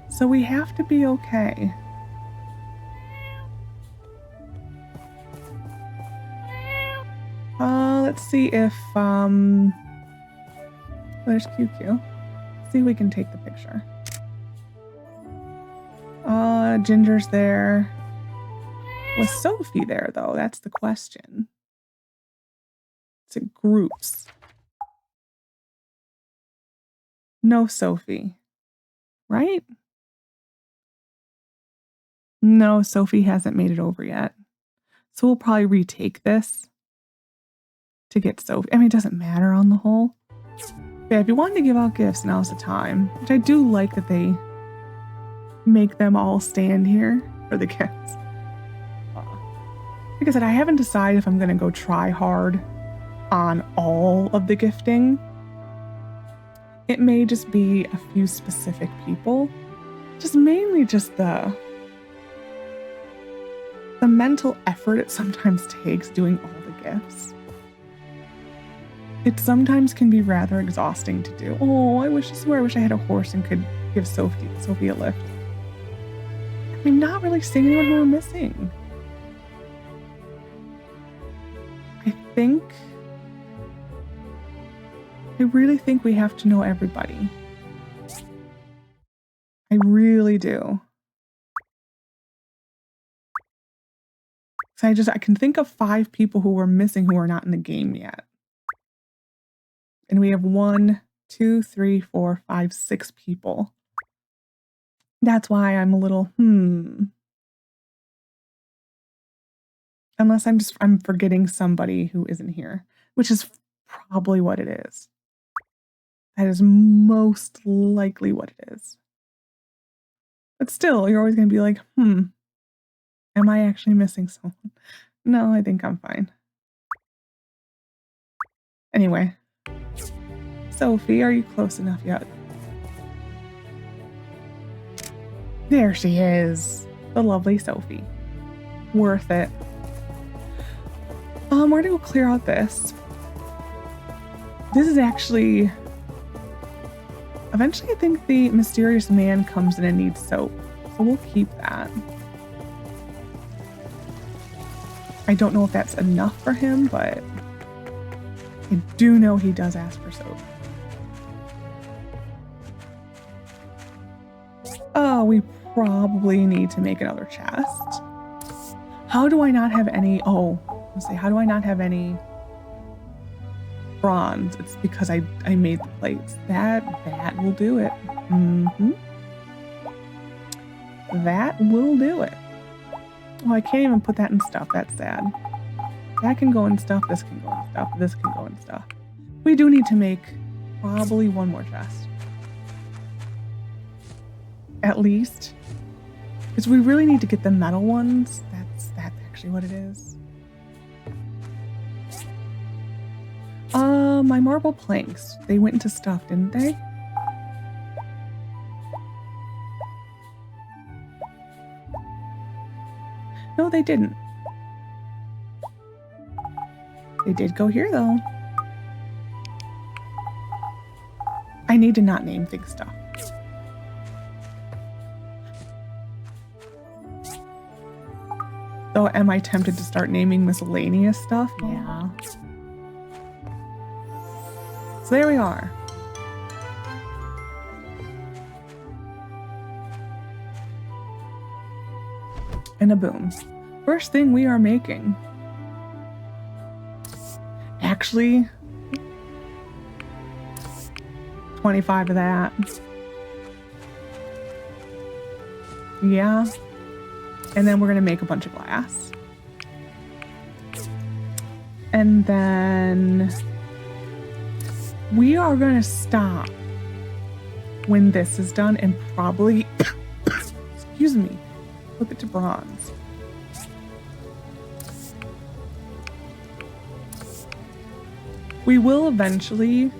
So we have to be okay. Let's see if, there's QQ. See if we can take the picture. Ginger's there. Was Sophie there, though? That's the question. It's in groups. No Sophie. Right? No, Sophie hasn't made it over yet. So we'll probably retake this to get Sophie. I mean, it doesn't matter on the whole. Yeah, if you wanted to give out gifts, now's the time. Which I do like that they make them all stand here for the gifts. Like I said, I haven't decided if I'm going to go try hard on all of the gifting. It may just be a few specific people. Just mainly just the mental effort it sometimes takes doing all the gifts. It sometimes can be rather exhausting to do. Oh, I swear I wish I had a horse and could give Sophie a lift. I'm not really seeing anyone who I'm missing. I really think we have to know everybody. I really do. So I can think of 5 people who were missing who are not in the game yet. And we have 1, 2, 3, 4, 5, 6 people. That's why I'm a little, Unless I'm forgetting somebody who isn't here, which is probably what it is. That is most likely what it is. But still, you're always going to be like, am I actually missing someone? No, I think I'm fine. Anyway. Sophie, are you close enough yet? There she is. The lovely Sophie. Worth it. We're going to go clear out this. This is actually... Eventually, I think the mysterious man comes in and needs soap. So we'll keep that. I don't know if that's enough for him, but I do know he does ask for soap. Oh, we probably need to make another chest. How do I not have any... Oh, let's see. How do I not have any bronze? It's because I made the plates. That will do it. That will do it. Oh, I can't even put that in stuff. That's sad. That can go in stuff. This can go in stuff. This can go in stuff. We do need to make probably one more chest. At least. Because we really need to get the metal ones. That's actually what it is. My marble planks. They went into stuff, didn't they? No, they didn't. They did go here, though. I need to not name things stuff. So am I tempted to start naming miscellaneous stuff? Yeah. So there we are. And a boom. First thing we are making actually 25 of that. Yeah. And then we're going to make a bunch of glass. And then we are going to stop when this is done and probably, excuse me, flip it to bronze. We will eventually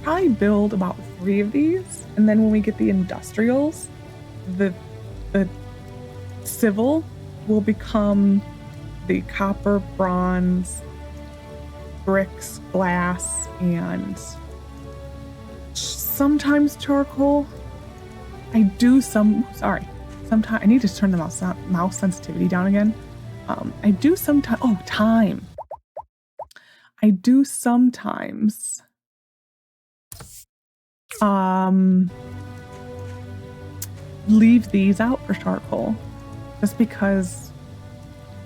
probably build about 3 of these. And then when we get the industrials, the civil will become the copper, bronze, bricks, glass, and sometimes charcoal. Sometimes I need to turn the mouse sensitivity down again. I do sometimes, time. I do sometimes leave these out for charcoal just because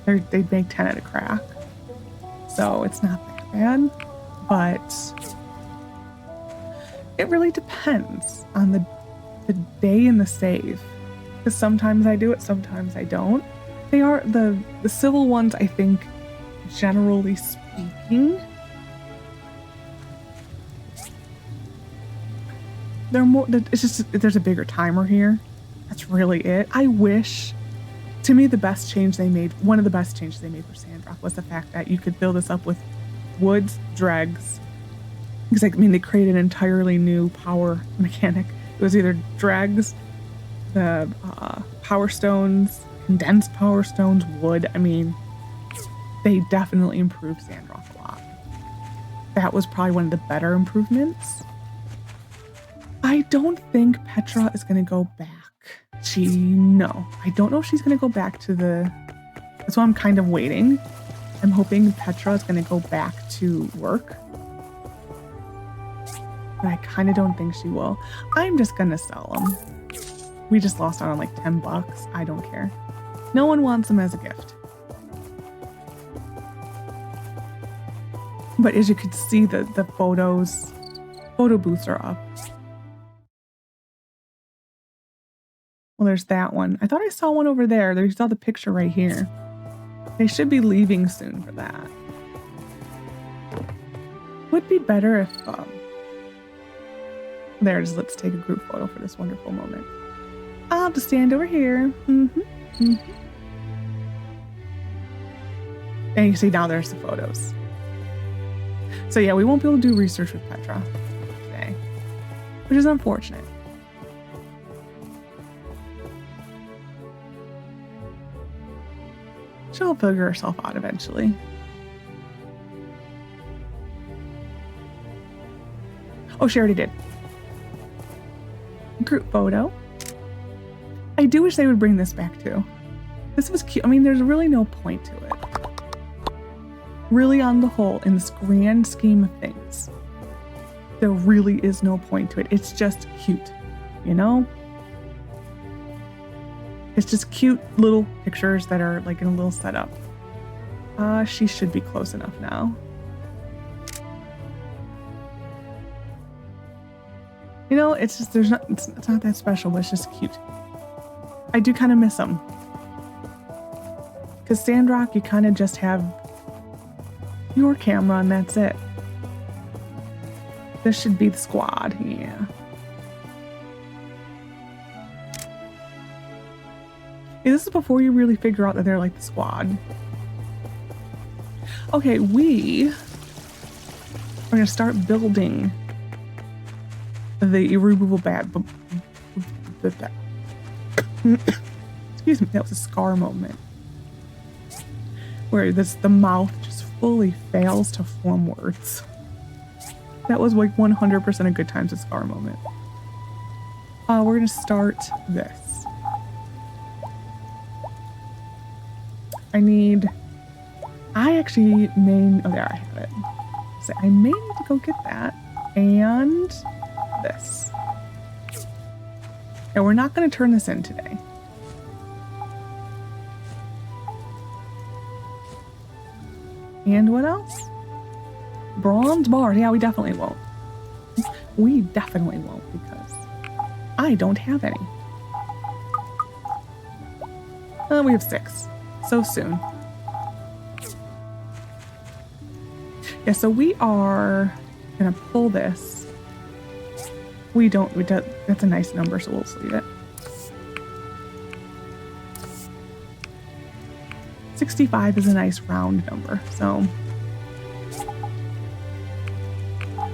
they make 10 at a crack. So it's not that bad, but it really depends on the day and the save. Because sometimes I do it, sometimes I don't. They are the civil ones, I think, generally speaking, they're more, it's just, there's a bigger timer here. That's really it. I wish, to me, the best change they made, one of the best changes they made for Sandrock was the fact that you could fill this up with woods, dregs. Because, I mean, they created an entirely new power mechanic. It was either dregs, the power stones, condensed power stones, wood. I mean, they definitely improved Sandrock a lot. That was probably one of the better improvements. I don't think Petra is going to go back. No. I don't know if she's going to go back to the... That's why I'm kind of waiting. I'm hoping Petra is going to go back to work. But I kind of don't think she will. I'm just going to sell them. We just lost out on like $10. I don't care. No one wants them as a gift. But as you could see, the photo booths are up. Well, there's that one. I thought I saw one over there. There's the picture right here. They should be leaving soon for that. Would be better if, let's take a group photo for this wonderful moment. I'll have to stand over here. And you see now there's the photos. So yeah, we won't be able to do research with Petra today, which is unfortunate. She'll figure herself out eventually. Oh, she already did. Group photo. I do wish they would bring this back too. This was cute. I mean, there's really no point to it. Really, on the whole, in this grand scheme of things, there really is no point to it. It's just cute, you know? It's just cute little pictures that are like in a little setup. She should be close enough now. You know, it's just, it's not that special, but it's just cute. I do kind of miss them. Because Sandrock, you kind of just have your camera and that's it. This should be the squad, yeah. This is before you really figure out that they're like the squad. Okay, we are going to start building the Reusable bag. Excuse me, that was a scar moment. Where the mouth just fully fails to form words. That was like 100% a good times a scar moment. We're going to start this. I actually may, oh there I have it. So I may need to go get that and this. And we're not going to turn this in today. And what else? Bronze bars. Yeah, we definitely won't. We definitely won't because I don't have any. We have 6. So soon. Yeah, so we are gonna pull this. We don't, that's a nice number, so we'll just leave it. 65 is a nice round number, so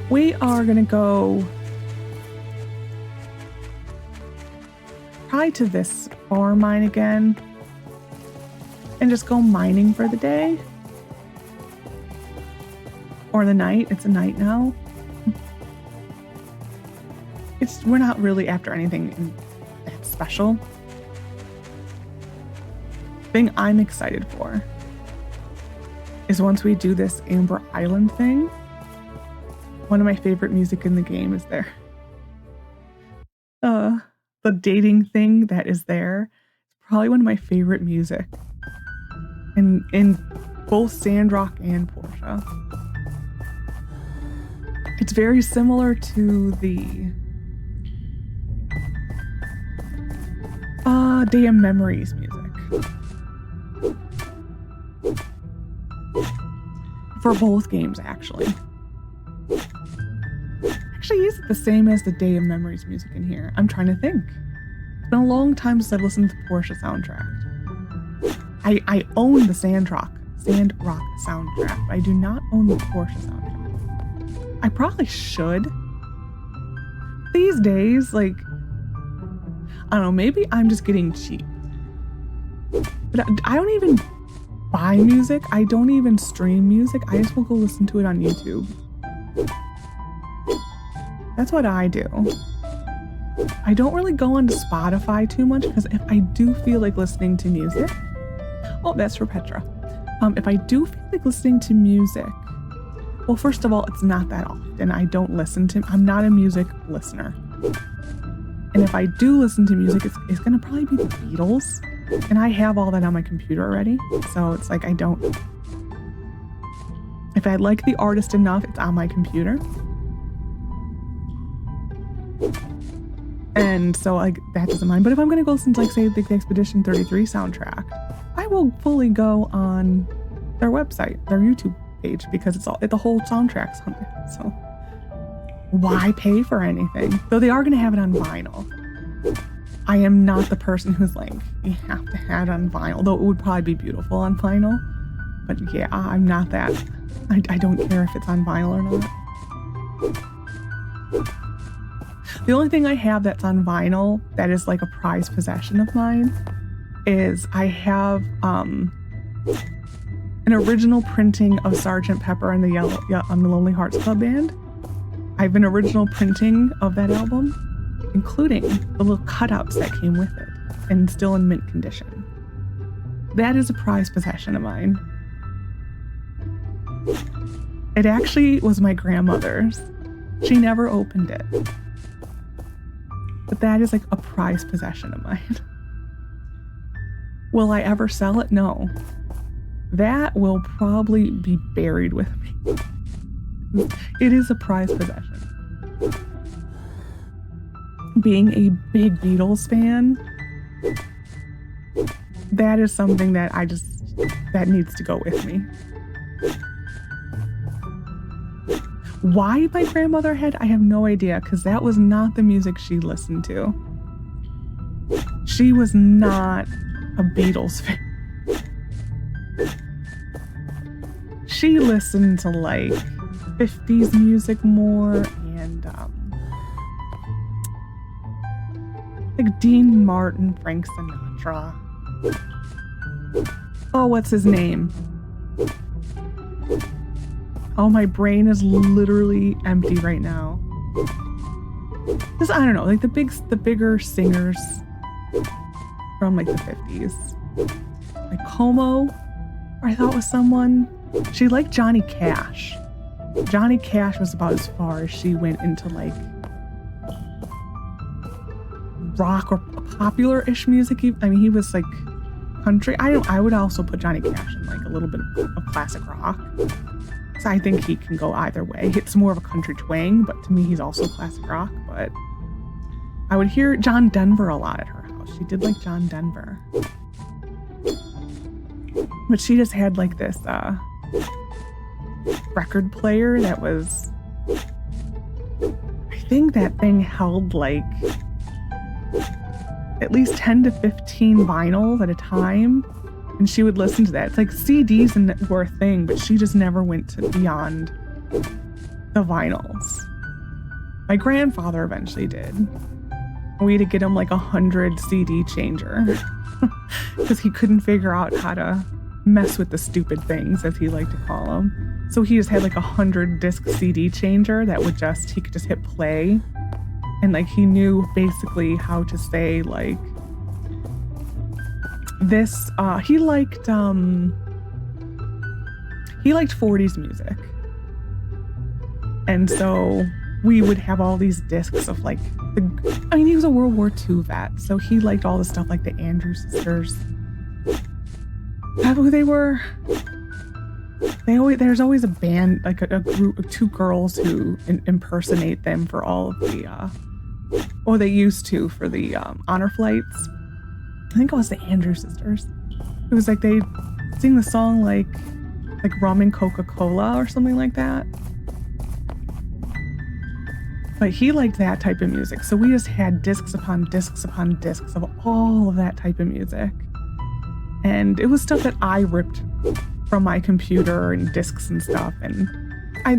we are gonna go probably to this ore mine again and just go mining for the day or the night. It's a night now. We're not really after anything that special. Thing I'm excited for is once we do this Amber Island thing, one of my favorite music in the game is there. The dating thing that is there is probably one of my favorite music in both Sandrock and Portia. It's very similar to the Day of Memories music. For both games, actually. Actually, is it the same as the Day of Memories music in here? I'm trying to think. It's been a long time since I've listened to the Portia soundtrack. I own the Sandrock soundtrack, but I do not own the Portia soundtrack. I probably should. These days, like, I don't know, maybe I'm just getting cheap. But I don't even buy music. I don't even stream music. I just will go listen to it on YouTube. That's what I do. I don't really go onto Spotify too much because if I do feel like listening to music, oh, that's for Petra. If I do feel like listening to music, well, first of all, it's not that often. I'm not a music listener. And if I do listen to music, it's going to probably be the Beatles. And I have all that on my computer already. So it's like if I like the artist enough, it's on my computer. And so like that doesn't mind. But if I'm going to go listen to, like, say, the Expedition 33 soundtrack, I will fully go on their website, their YouTube page, because the whole soundtrack's on there. So why pay for anything? Though they are going to have it on vinyl. I am not the person who's like, you have to have it on vinyl, though it would probably be beautiful on vinyl. But yeah, I'm not that. I don't care if it's on vinyl or not. The only thing I have that's on vinyl that is like a prized possession of mine is I have an original printing of Sgt. Pepper and the Lonely Hearts Club Band. I have an original printing of that album, including the little cutouts that came with it, and still in mint condition. That is a prized possession of mine. It actually was my grandmother's. She never opened it. But that is like a prized possession of mine. Will I ever sell it? No. That will probably be buried with me. It is a prized possession. Being a big Beatles fan, that is something that that needs to go with me. Why my grandmother had, I have no idea, because that was not the music she listened to. She was not a Beatles fan. She listened to like 50s music more, and like Dean Martin, Frank Sinatra. Oh, what's his name? Oh, my brain is literally empty right now. Just, I don't know, like the bigger singers from like the 50s. Like Como, I thought was someone. She liked Johnny Cash. Johnny Cash was about as far as she went into like rock or popular-ish music. I mean, he was like country. I would also put Johnny Cash in like a little bit of classic rock. 'cause I think he can go either way. It's more of a country twang, but to me, he's also classic rock. But I would hear John Denver a lot at her house. She did like John Denver. But she just had like this record player that was, I think that thing held like at least 10 to 15 vinyls at a time. And she would listen to that. It's like CDs were a thing, but she just never went to beyond the vinyls. My grandfather eventually did. We had to get him like 100 CD changer because he couldn't figure out how to mess with the stupid things, as he liked to call them. So he just had like 100 disc CD changer that would he could just hit play. And like he knew basically how to say like this, he liked 40s music. And so we would have all these discs of like, he was a World War II vet, so he liked all the stuff like the Andrews Sisters. Who they were? There's always a band, like a group of 2 girls who impersonate them for all of the, or they used to for the honor flights. I think it was the Andrews Sisters. It was like they sing the song like Rum and Coca-Cola or something like that. But he liked that type of music. So we just had discs upon discs upon discs of all of that type of music. And it was stuff that I ripped from my computer and discs and stuff. And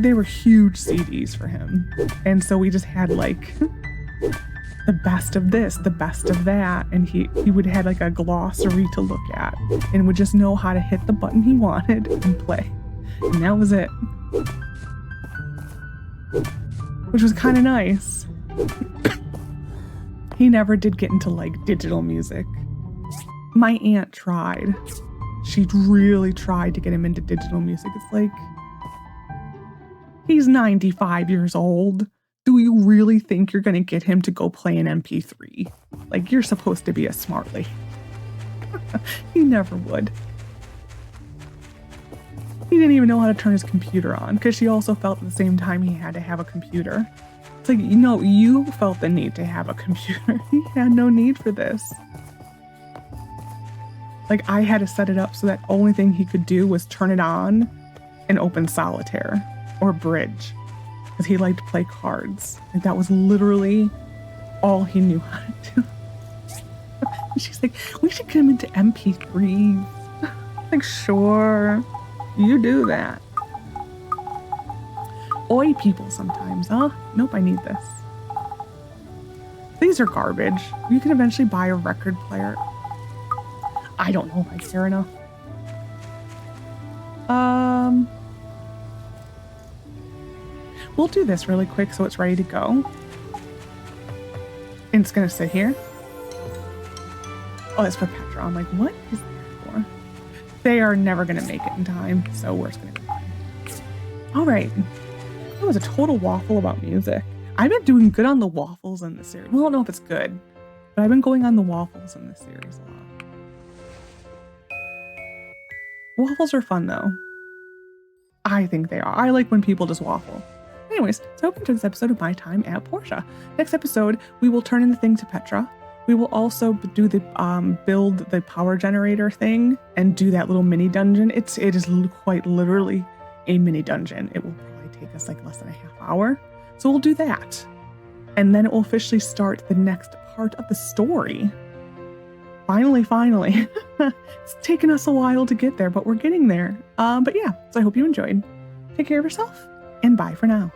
they were huge CDs for him. And so we just had like the best of this, the best of that. And he would have like a glossary to look at and would just know how to hit the button he wanted and play. And that was it. Which was kind of nice. He never did get into like digital music. My aunt tried. She really tried to get him into digital music. It's like, he's 95 years old. Do you really think you're going to get him to go play an MP3? Like, you're supposed to be a smart lady. He never would. He didn't even know how to turn his computer on because she also felt at the same time he had to have a computer. It's like, you felt the need to have a computer. He had no need for this. Like, I had to set it up so that only thing he could do was turn it on and open solitaire or bridge because he liked to play cards. Like, that was literally all he knew how to do. She's like, we should get him into MP3s. Like, sure. You do that. Oi people sometimes, huh? Nope, I need this. These are garbage. You can eventually buy a record player. I don't know if I care enough. We'll do this really quick so it's ready to go. And it's gonna sit here. Oh, it's for Petra. I'm like, what is that for? They are never gonna make it in time, so we're just gonna be fine. All right. That was a total waffle about music. I've been doing good on the waffles in this series. Well, I don't know if it's good, but I've been going on the waffles in this series a lot. Waffles are fun, though. I think they are. I like when people just waffle. Anyways, so I hope you enjoyed this episode of My Time at Portia. Next episode, we will turn in the thing to Petra. We will also do the build the power generator thing and do that little mini dungeon. It is quite literally a mini dungeon. It will probably take us like less than a half hour. So we'll do that. And then it will officially start the next part of the story. Finally. It's taken us a while to get there, but we're getting there. But yeah, so I hope you enjoyed. Take care of yourself, and bye for now.